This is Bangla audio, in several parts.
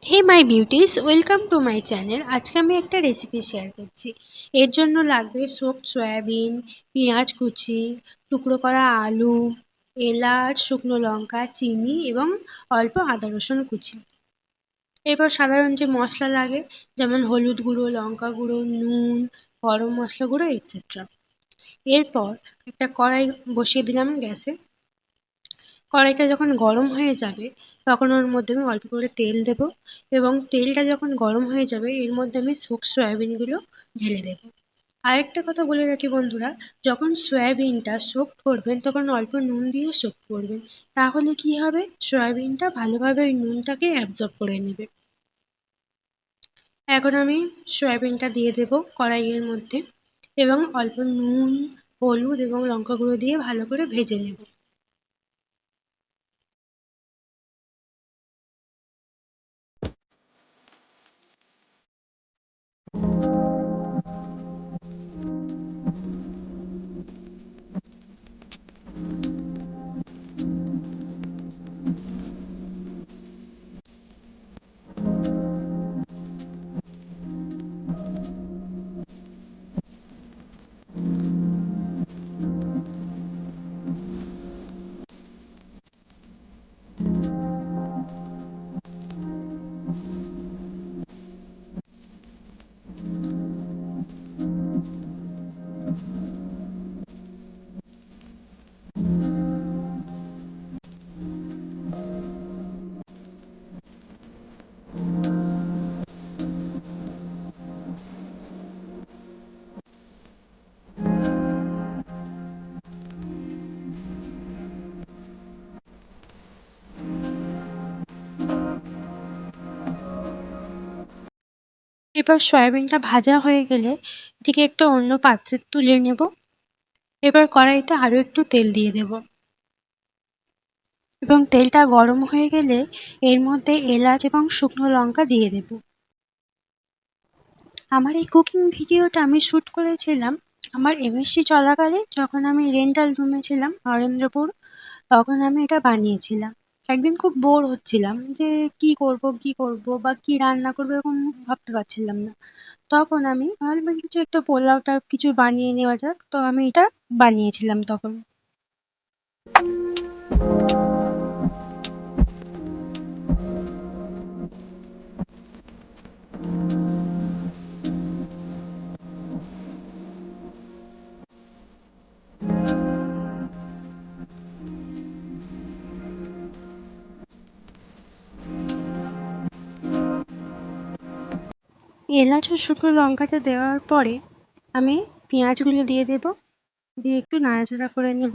Hey my beauties, welcome to my channel. আজকে আমি একটা রেসিপি শেয়ার করছি। এর জন্য লাগবে সোপড সয়াবিন, পেঁয়াজ কুচি, টুকরো করা আলু, এলাচ, শুকনো লঙ্কা, চিনি এবং অল্প আদা রসুন কুচি। এরপর সাধারণ যে মশলা লাগে, যেমন হলুদ গুঁড়ো, লঙ্কা গুঁড়ো, নুন, গরম মশলা গুঁড়ো এটসেট্রা। এরপর একটা কড়াই বসিয়ে দিলাম গ্যাসে। কড়াইটা যখন গরম হয়ে যাবে তখন ওর মধ্যে আমি অল্প করে তেল দেব, এবং তেলটা যখন গরম হয়ে যাবে এর মধ্যে আমি সয়াবিনগুলো ঢেলে দেব। আরেকটা কথা বলে রাখি বন্ধুরা, যখন সয়াবিনটা সোকড করবেন তখন অল্প নুন দিয়ে সোকড করবেন, তাহলে কি হবে, সয়াবিনটা ভালোভাবে ওই নুনটাকে অ্যাবজর্ব করে নেবে। এখন আমি সয়াবিনটা দিয়ে দেব কড়াইয়ের মধ্যে, এবং অল্প নুন, হলুদ এবং লঙ্কা গুঁড়ো দিয়ে ভালো করে ভেজে নেব। এবার সয়াবিনটা ভাজা হয়ে গেলে এটিকে একটা অন্য পাত্রে তুলে নেব। এবার কড়াইতে আরো একটু তেল দিয়ে দেব, এবং তেলটা গরম হয়ে গেলে এর মধ্যে এলাচ এবং শুকনো লঙ্কা দিয়ে দেব। আমার এই কুকিং ভিডিওটা আমি শুট করেছিলাম আমার এমএসসি চলাকালে, যখন আমি রেন্টাল রুমে ছিলাম নরেন্দ্রপুর, তখন আমি এটা বানিয়েছিলাম। একদিন খুব বোর হচ্ছিলাম যে কি করব বা কি রান্না করবো এরকম ভাবতে পারছিলাম না। তখন আমি ভাবলাম কিছু একটা পোলাও টাইপ কিছু বানিয়ে নেওয়া যাক, তো আমি এটা বানিয়েছিলাম তখন। এলাচ ও শুকনো লঙ্কাটা দেওয়ার পরে আমি পেঁয়াজগুলো দিয়ে দেব, দিয়ে একটু নাড়াচাড়া করে নেব।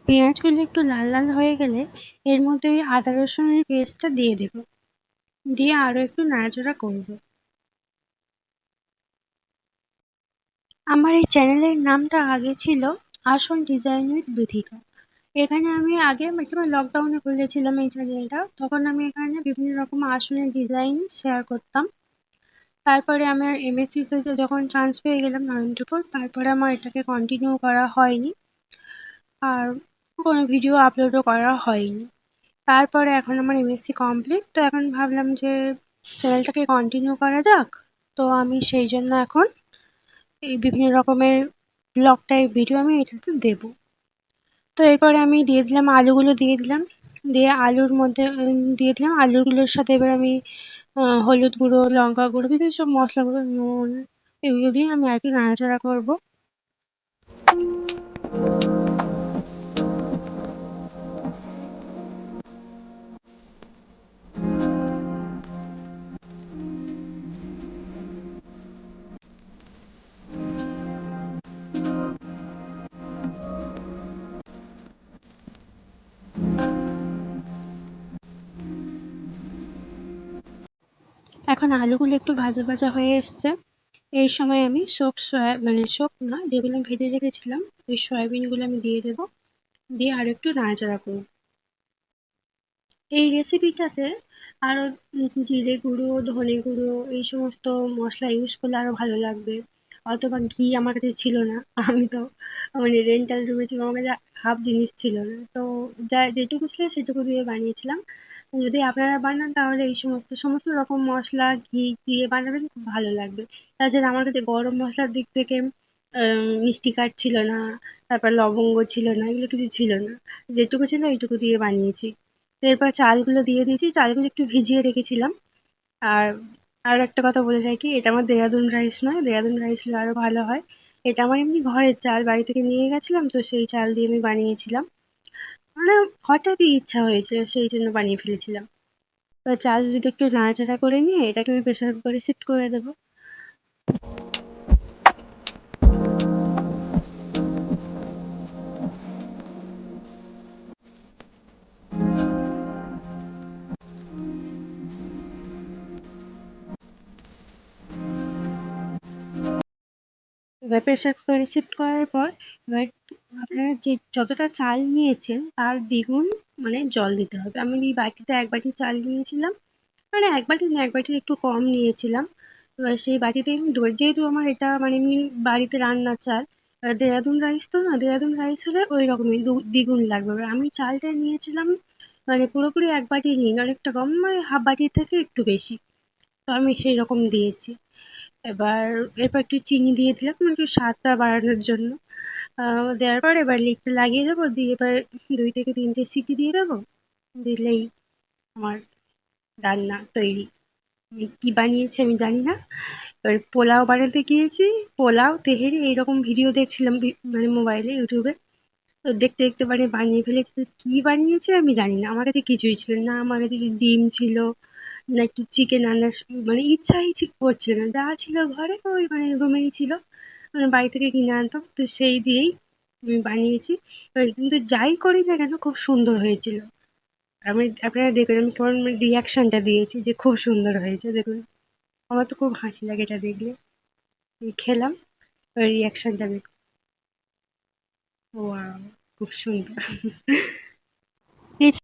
পেঁয়াজগুলো একটু লাল লাল হয়ে গেলে এর মধ্যে ওই আদা রসুনের পেস্টটা দিয়ে দেব, দিয়ে আরো একটু নাড়াচাড়া করব। আমার এই চ্যানেলের নামটা আগে ছিল আসল ডিজাইন উইথ বিথিকা। এখানে আমি আগে লকডাউনে খুলেছিলাম এই চ্যানেলটা, তখন আমি এখানে বিভিন্ন রকম আসনের ডিজাইন শেয়ার করতাম। তারপরে আমার এমএসসি তে যখন চান্স পেয়ে গেলাম নরেন্দ্রপুর, তারপরে আমার এটাকে কন্টিনিউ করা হয়নি, আর কোনো ভিডিও আপলোডও করা হয়নি। তারপরে এখন আমার এমএসসি কমপ্লিট, তো এখন ভাবলাম যে চ্যানেলটাকে কন্টিনিউ করা যাক। তো আমি সেই জন্য এখন এই বিভিন্ন রকমের ব্লগ টাইপ ভিডিও আমি এটাতে দেবো। তো এরপরে আমি দিয়ে দিলাম আলুগুলো দিয়ে দিলাম, দিয়ে আলুর মধ্যে দিয়ে দিলাম আলুগুলোর সাথে এবার আমি হলুদ গুঁড়ো, লঙ্কা গুঁড়ো, বিভিন্ন সব মশলা গুঁড়ো, নুন, এগুলো দিয়ে আমি আর একটু নাড়াচাড়া করবো। যখন আলুগুলো একটু ভাজা ভাজা হয়ে এসছে, এই সময় আমি সব না, যেগুলো ভেজে রেখেছিলাম ওই সয়াবিনগুলো আমি দিয়ে দেবো, দিয়ে আর একটু নাড়াচাড়া করবো। এই রেসিপিটাতে আরো জিরে গুঁড়ো, ধনে গুঁড়ো এই সমস্ত মশলা ইউজ করলে আরো ভালো লাগবে। অথবা ঘি আমার কাছে ছিল না, আমি তো মানে রেন্টাল রুমে ছিলাম, আমার কাছে হাফ জিনিস ছিল না, তো যা যেটুকু ছিল সেটুকু দিয়ে বানিয়েছিলাম। যদি আপনারা বানান তাহলে এই সমস্ত সমস্ত রকম মশলা ঘি দিয়ে বানাবেন, খুব ভালো লাগবে। তাছাড়া আমার কাছে গরম মশলার দিক থেকে মিষ্টি কাঠ ছিল না, তারপর লবঙ্গ ছিল না, এগুলো কিছু ছিল না, যেটুকু ছিল ওইটুকু দিয়ে বানিয়েছি। তো এরপর চালগুলো দিয়ে দিয়েছি, চালগুলো একটু ভিজিয়ে রেখেছিলাম। আর আর একটা কথা বলে রাখি, এটা আমার দেরাদুন রাইস নয়, দেরাদুন রাইস হলে আরো ভালো হয়। এটা আমার এমনি ঘরের চাল, বাড়ি থেকে নিয়ে গেছিলাম, তো সেই চাল দিয়ে আমি বানিয়েছিলাম। মানে হঠাৎই ইচ্ছা হয়েছিল, সেই জন্য বানিয়ে ফেলেছিলাম। এবার চাল দুটো একটু নাড়াচাড়া করে নিয়ে এটাকে আমি প্রেসার কুকারে শিফট করে দেবো। এবার প্রেসার কুকারে শিফট করার পর এবার আপনারা যে যতটা চাল নিয়েছেন তার দ্বিগুণ মানে জল দিতে হবে। আমি এই বাটিতে ১ বাটি চাল নিয়েছিলাম, মানে ১ বাটি না, ১ বাটির একটু কম নিয়েছিলাম। এবার সেই বাটিতে আমি যেহেতু আমার এটা মানে এমনি বাড়িতে রান্নার চাল, দেরাদুন রাইস তো না, দেরাদুন রাইস হলে ওই রকমই দ্বিগুণ লাগবে। এবার আমি চালটা নিয়েছিলাম মানে পুরোপুরি ১ বাটি নিইনি, অনেকটা কম, মানে হাফ বাটির থেকে একটু বেশি। তো আমি সেই রকম দিয়েছি। এবার এরপর একটু চিনি দিয়ে দিলাম একটু স্বাদটা বাড়ানোর জন্য। দেওয়ার পর এবার লিডটা লাগিয়ে দেবো, দিয়ে এবার ২ থেকে ৩টে সিটি দিয়ে দেবো। দিলেই আমার রান্না তৈরি। আমি কি বানিয়েছি আমি জানি না। এবার পোলাও বানাতে গিয়েছি, পোলাও, তেহেরি এইরকম ভিডিও দেখছিলাম মানে মোবাইলে, ইউটিউবে। তো দেখতে দেখতে মানে বানিয়ে ফেলেছি। তো কি বানিয়েছি আমি জানি না, আমার কাছে কিছুই ছিল না, আমার কাছে ডিম ছিল না, একটু চিকেন আনার মানে ইচ্ছাই ঠিক করছিল না, যা ছিল ঘরে ওই মানে রুমেই ছিল, মানে বাড়ি থেকে কিনে আনতাম, তো সেই দিয়েই আমি বানিয়েছি। এবার কিন্তু যাই করি না কেন খুব সুন্দর হয়েছিল। আমি আপনারা দেখবেন আমি কেমন রিয়াকশনটা দিয়েছি যে খুব সুন্দর হয়েছে, দেখুন। আমার তো খুব হাসি লাগে এটা দেখলে। এই খেলাম, ওই রিয়াকশনটা দেখুন। ওয়াও, খুব সুন্দর।